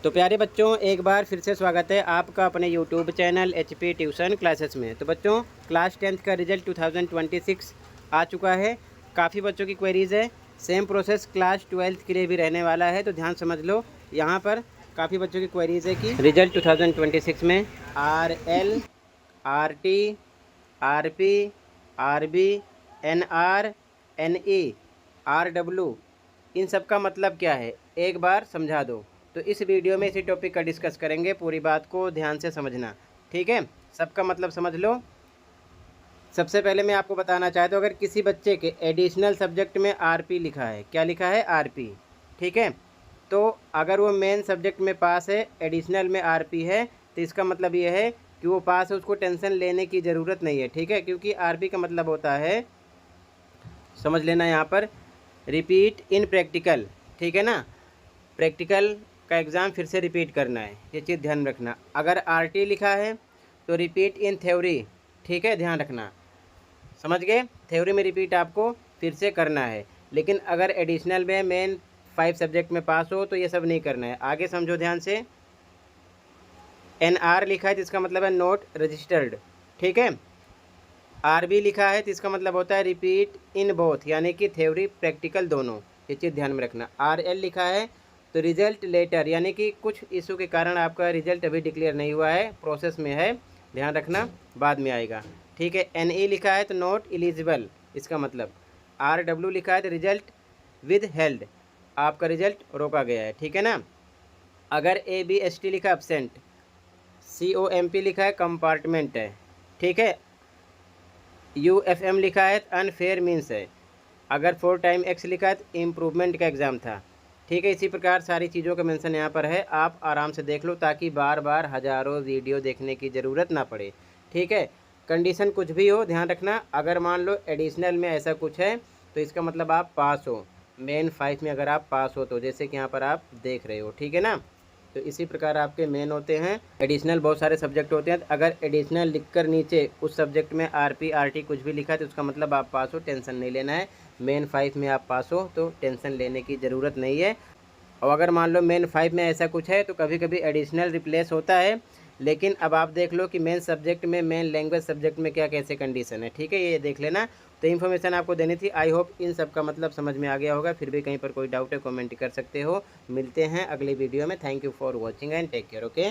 तो प्यारे बच्चों, एक बार फिर से स्वागत है आपका अपने YouTube channel HP tuition classes में। तो बच्चों, क्लास 10th का रिजल्ट 2026 आ चुका है। काफ़ी बच्चों की क्वेरीज़ है। सेम प्रोसेस क्लास 12th के लिए भी रहने वाला है, तो ध्यान समझ लो। यहाँ पर काफ़ी बच्चों की क्वेरीज़ है कि रिजल्ट 2026 में RL, RT, RP, RB, NR, NE, RW इन सब का मतलब क्या है, एक बार समझा दो। तो इस वीडियो में इसी टॉपिक का डिस्कस करेंगे। पूरी बात को ध्यान से समझना, ठीक है। सबका मतलब समझ लो। सबसे पहले मैं आपको बताना चाहता हूँ, अगर किसी बच्चे के एडिशनल सब्जेक्ट में आरपी लिखा है, क्या लिखा है, आरपी, ठीक है, तो अगर वो मेन सब्जेक्ट में पास है, एडिशनल में आरपी है, तो इसका मतलब ये है कि वो पास है, उसको टेंशन लेने की ज़रूरत नहीं है, ठीक है। क्योंकि आरपी का मतलब होता है, समझ लेना यहाँ पर, रिपीट इन प्रैक्टिकल, ठीक है ना। प्रैक्टिकल का एग्ज़ाम फिर से रिपीट करना है, ये चीज़ ध्यान रखना। अगर आरटी लिखा है तो रिपीट इन थ्योरी, ठीक है, ध्यान रखना, समझ गए। थ्योरी में रिपीट आपको फिर से करना है। लेकिन अगर एडिशनल में मेन 5 सब्जेक्ट में पास हो तो ये सब नहीं करना है। आगे समझो ध्यान से। NR लिखा है तो इसका मतलब है नोट रजिस्टर्ड, ठीक है। RB लिखा है तो इसका मतलब होता है रिपीट इन बोथ, यानी कि थ्योरी प्रैक्टिकल दोनों, ये चीज़ ध्यान में रखना। RL लिखा है तो रिजल्ट लेटर, यानी कि कुछ इशू के कारण आपका रिजल्ट अभी डिक्लेयर नहीं हुआ है, प्रोसेस में है, ध्यान रखना, बाद में आएगा, ठीक है। NE लिखा है तो नॉट एलिजिबल, इसका मतलब। RW लिखा है तो रिजल्ट विद हेल्ड, आपका रिजल्ट रोका गया है, ठीक है ना। अगर ABST लिखा एब्सेंट, COMP लिखा है कंपार्टमेंट है, ठीक है। UFM लिखा है तो अनफेयर मीन्स है। अगर 4 टाइम X लिखा है तो इम्प्रूवमेंट का एग्ज़ाम था, ठीक है। इसी प्रकार सारी चीज़ों का मेंशन यहाँ पर है, आप आराम से देख लो ताकि बार बार हज़ारों वीडियो देखने की ज़रूरत ना पड़े, ठीक है। कंडीशन कुछ भी हो, ध्यान रखना। अगर मान लो एडिशनल में ऐसा कुछ है तो इसका मतलब आप पास हो, मेन 5 में अगर आप पास हो तो, जैसे कि यहाँ पर आप देख रहे हो, ठीक है ना। तो इसी प्रकार आपके मेन होते हैं, एडिशनल बहुत सारे सब्जेक्ट होते हैं। अगर एडिशनल लिखकर नीचे उस सब्जेक्ट में RP RT कुछ भी लिखा है तो उसका मतलब आप पास हो, टेंशन नहीं लेना है। मेन 5 में आप पास हो तो टेंशन लेने की ज़रूरत नहीं है। और अगर मान लो मेन 5 में ऐसा कुछ है तो कभी कभी एडिशनल रिप्लेस होता है। लेकिन अब आप देख लो कि मेन सब्जेक्ट में, मेन लैंग्वेज सब्जेक्ट में क्या कैसे कंडीशन है, ठीक है, ये देख लेना। तो इन्फॉर्मेशन आपको देनी थी। आई होप इन सब का मतलब समझ में आ गया होगा। फिर भी कहीं पर कोई डाउट है कमेंट कर सकते हो। मिलते हैं अगले वीडियो में। Thank you for watching and take care, okay.